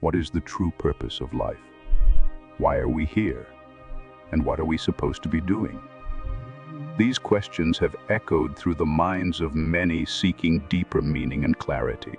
What is the true purpose of life? Why are we here? And what are we supposed to be doing? These questions have echoed through the minds of many seeking deeper meaning and clarity.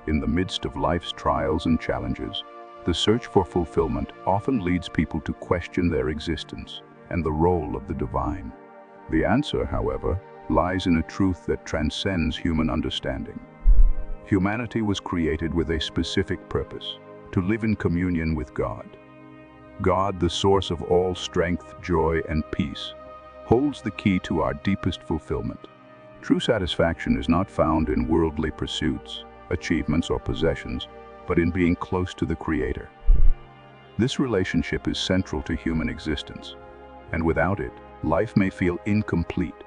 In the midst of life's trials and challenges, the search for fulfillment often leads people to question their existence and the role of the divine. The answer, however, lies in a truth that transcends human understanding. Humanity was created with a specific purpose: to live in communion with God. God, the source of all strength, joy, and peace, holds the key to our deepest fulfillment. True satisfaction is not found in worldly pursuits, achievements, or possessions, but in being close to the Creator. This relationship is central to human existence, and without it, life may feel incomplete.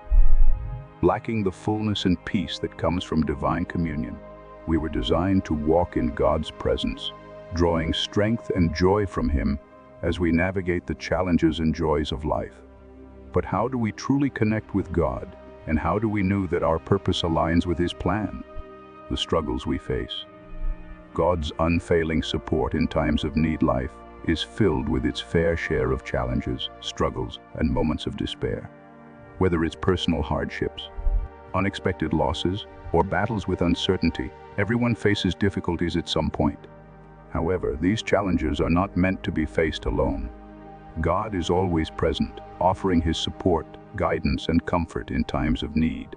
Lacking the fullness and peace that comes from divine communion, we were designed to walk in God's presence, drawing strength and joy from Him as we navigate the challenges and joys of life. But how do we truly connect with God, and how do we know that our purpose aligns with His plan? The struggles we face. God's unfailing support in times of need. Life is filled with its fair share of challenges, struggles, and moments of despair. Whether it's personal hardships, unexpected losses, or battles with uncertainty, everyone faces difficulties at some point. However, these challenges are not meant to be faced alone. God is always present, offering His support, guidance, and comfort in times of need.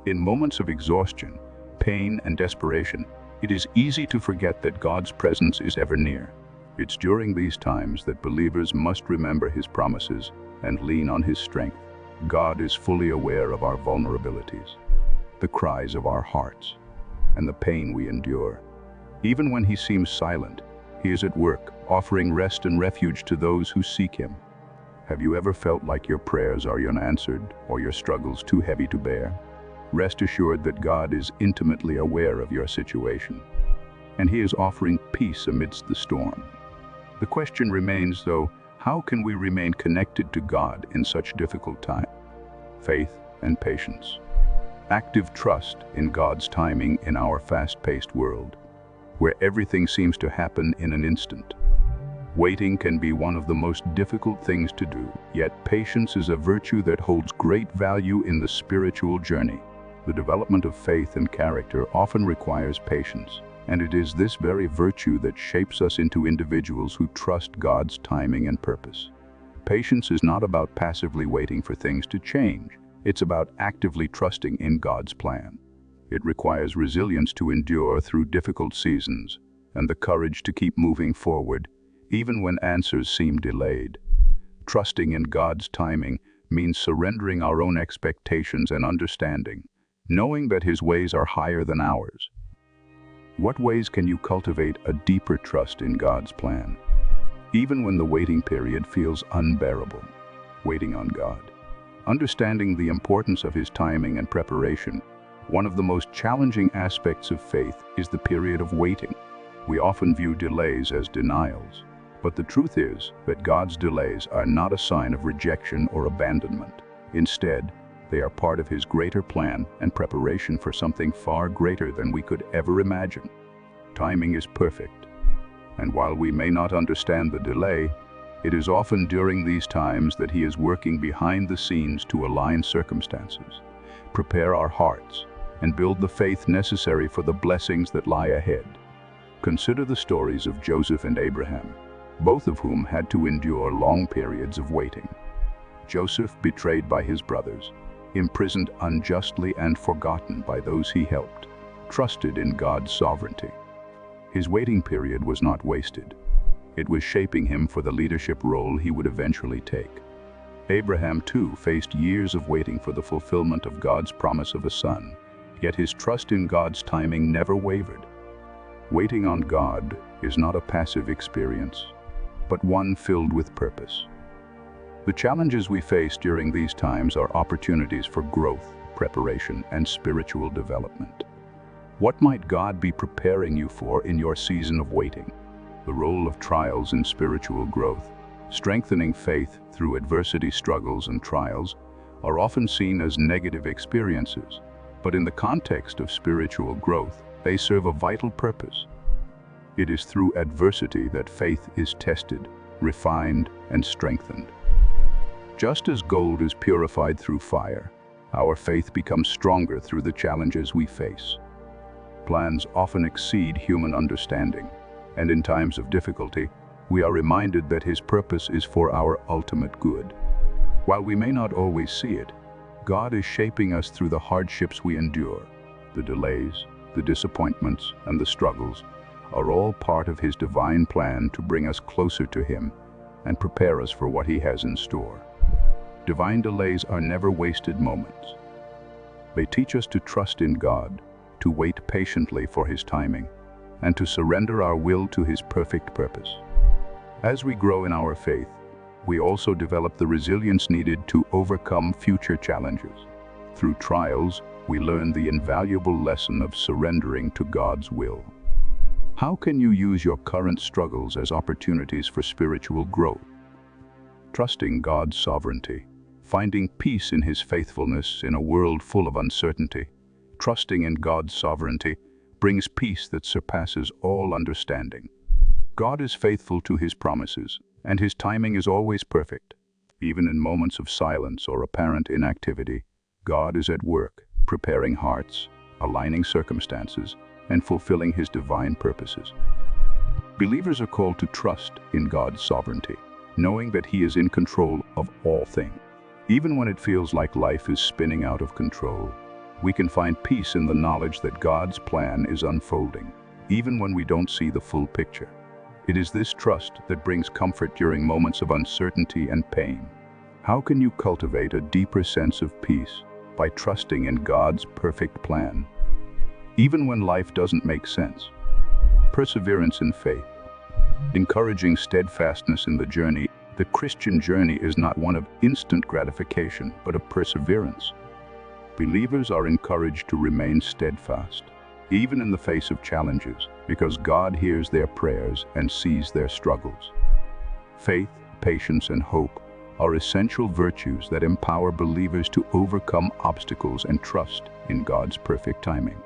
In moments of exhaustion, pain, and desperation, it is easy to forget that God's presence is ever near. It's during these times that believers must remember His promises and lean on His strength. God is fully aware of our vulnerabilities, the cries of our hearts, and the pain we endure. Even when He seems silent, He is at work, offering rest and refuge to those who seek Him. Have you ever felt like your prayers are unanswered or your struggles too heavy to bear? Rest assured that God is intimately aware of your situation, and He is offering peace amidst the storm. The question remains, though, how can we remain connected to God in such difficult times? Faith and patience. Active trust in God's timing in our fast-paced world, where everything seems to happen in an instant. Waiting can be one of the most difficult things to do, yet patience is a virtue that holds great value in the spiritual journey. The development of faith and character often requires patience, and it is this very virtue that shapes us into individuals who trust God's timing and purpose. Patience is not about passively waiting for things to change. It's about actively trusting in God's plan. It requires resilience to endure through difficult seasons, and the courage to keep moving forward, even when answers seem delayed. Trusting in God's timing means surrendering our own expectations and understanding, knowing that His ways are higher than ours. What ways can you cultivate a deeper trust in God's plan? Even when the waiting period feels unbearable. Waiting on God. Understanding the importance of His timing and preparation, one of the most challenging aspects of faith is the period of waiting. We often view delays as denials, but the truth is that God's delays are not a sign of rejection or abandonment. Instead, they are part of His greater plan and preparation for something far greater than we could ever imagine. Timing is perfect, and while we may not understand the delay, it is often during these times that He is working behind the scenes to align circumstances, prepare our hearts, and build the faith necessary for the blessings that lie ahead. Consider the stories of Joseph and Abraham, both of whom had to endure long periods of waiting. Joseph, betrayed by his brothers, imprisoned unjustly and forgotten by those he helped, trusted in God's sovereignty. His waiting period was not wasted. It was shaping him for the leadership role he would eventually take. Abraham, too, faced years of waiting for the fulfillment of God's promise of a son, yet his trust in God's timing never wavered. Waiting on God is not a passive experience, but one filled with purpose. The challenges we face during these times are opportunities for growth, preparation, and spiritual development. What might God be preparing you for in your season of waiting? The role of trials in spiritual growth, strengthening faith through adversity, struggles, and trials, are often seen as negative experiences, but in the context of spiritual growth, they serve a vital purpose. It is through adversity that faith is tested, refined, and strengthened. Just as gold is purified through fire, our faith becomes stronger through the challenges we face. Plans often exceed human understanding, and in times of difficulty, we are reminded that His purpose is for our ultimate good. While we may not always see it, God is shaping us through the hardships we endure. The delays, the disappointments, and the struggles are all part of His divine plan to bring us closer to Him and prepare us for what He has in store. Divine delays are never wasted moments. They teach us to trust in God, to wait patiently for His timing, and to surrender our will to His perfect purpose. As we grow in our faith, we also develop the resilience needed to overcome future challenges. Through trials, we learn the invaluable lesson of surrendering to God's will. How can you use your current struggles as opportunities for spiritual growth? Trusting God's sovereignty, finding peace in His faithfulness in a world full of uncertainty. Trusting in God's sovereignty brings peace that surpasses all understanding. God is faithful to His promises, and His timing is always perfect. Even in moments of silence or apparent inactivity, God is at work, preparing hearts, aligning circumstances, and fulfilling His divine purposes. Believers are called to trust in God's sovereignty, knowing that He is in control of all things. Even when it feels like life is spinning out of control, we can find peace in the knowledge that God's plan is unfolding, even when we don't see the full picture. It is this trust that brings comfort during moments of uncertainty and pain. How can you cultivate a deeper sense of peace? By trusting in God's perfect plan. Even when life doesn't make sense. Perseverance in faith. Encouraging steadfastness in the journey. The Christian journey is not one of instant gratification, but of perseverance. Believers are encouraged to remain steadfast, even in the face of challenges, because God hears their prayers and sees their struggles. Faith, patience, and hope are essential virtues that empower believers to overcome obstacles and trust in God's perfect timing.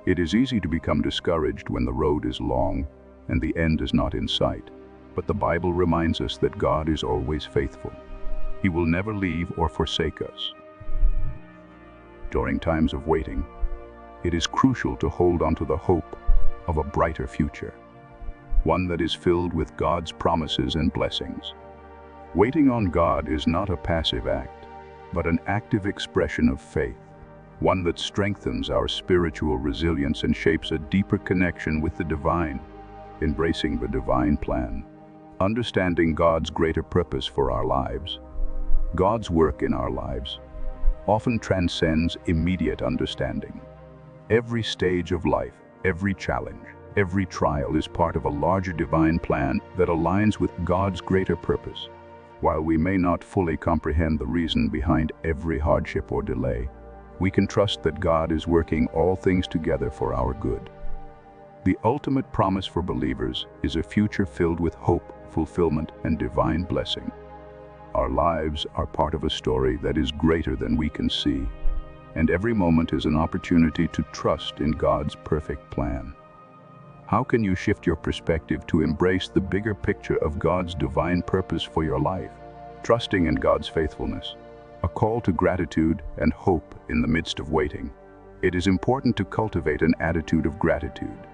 It is easy to become discouraged when the road is long and the end is not in sight, but the Bible reminds us that God is always faithful. He will never leave or forsake us. During times of waiting, it is crucial to hold on to the hope of a brighter future, one that is filled with God's promises and blessings. Waiting on God is not a passive act, but an active expression of faith, one that strengthens our spiritual resilience and shapes a deeper connection with the divine. Embracing the divine plan, understanding God's greater purpose for our lives. God's work in our lives often transcends immediate understanding. Every stage of life, every challenge, every trial is part of a larger divine plan that aligns with God's greater purpose. While we may not fully comprehend the reason behind every hardship or delay, we can trust that God is working all things together for our good. The ultimate promise for believers is a future filled with hope, fulfillment, and divine blessing. Our lives are part of a story that is greater than we can see, and every moment is an opportunity to trust in God's perfect plan. How can you shift your perspective to embrace the bigger picture of God's divine purpose for your life? Trusting in God's faithfulness, a call to gratitude and hope in the midst of waiting. It is important to cultivate an attitude of gratitude.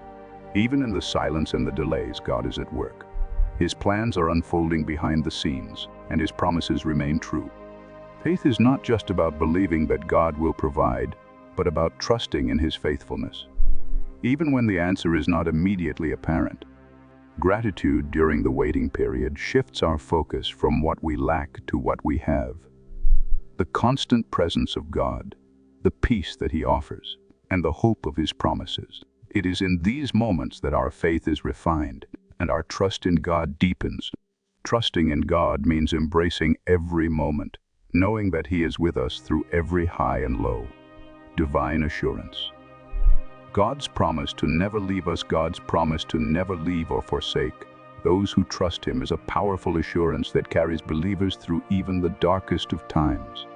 Even in the silence and the delays, God is at work. His plans are unfolding behind the scenes, and His promises remain true. Faith is not just about believing that God will provide, but about trusting in His faithfulness. Even when the answer is not immediately apparent, gratitude during the waiting period shifts our focus from what we lack to what we have. The constant presence of God, the peace that He offers, and the hope of His promises. It is in these moments that our faith is refined and our trust in God deepens. Trusting in God means embracing every moment, knowing that He is with us through every high and low. Divine assurance. God's promise to never leave us, God's promise to never leave or forsake those who trust Him is a powerful assurance that carries believers through even the darkest of times.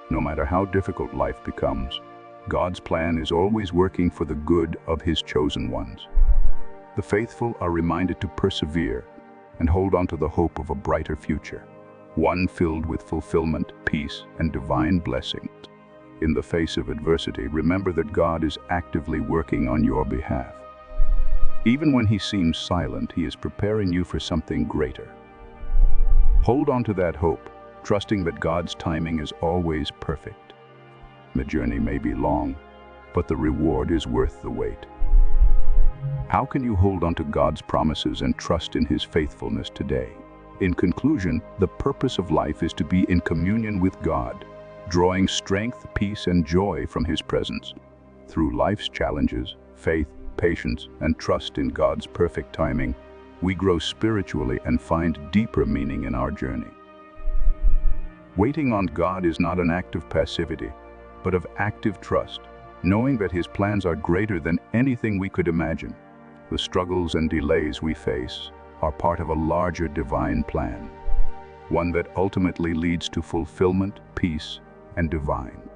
No matter how difficult life becomes, God's plan is always working for the good of His chosen ones. The faithful are reminded to persevere and hold on to the hope of a brighter future, one filled with fulfillment, peace, and divine blessings. In the face of adversity, remember that God is actively working on your behalf. Even when He seems silent, He is preparing you for something greater. Hold on to that hope, trusting that God's timing is always perfect. The journey may be long, but the reward is worth the wait. How can you hold on to God's promises and trust in His faithfulness today? In conclusion, the purpose of life is to be in communion with God, drawing strength, peace, and joy from His presence. Through life's challenges, faith, patience, and trust in God's perfect timing, we grow spiritually and find deeper meaning in our journey. Waiting on God is not an act of passivity, but of active trust, knowing that His plans are greater than anything we could imagine. The struggles and delays we face are part of a larger divine plan, one that ultimately leads to fulfillment, peace, and divine.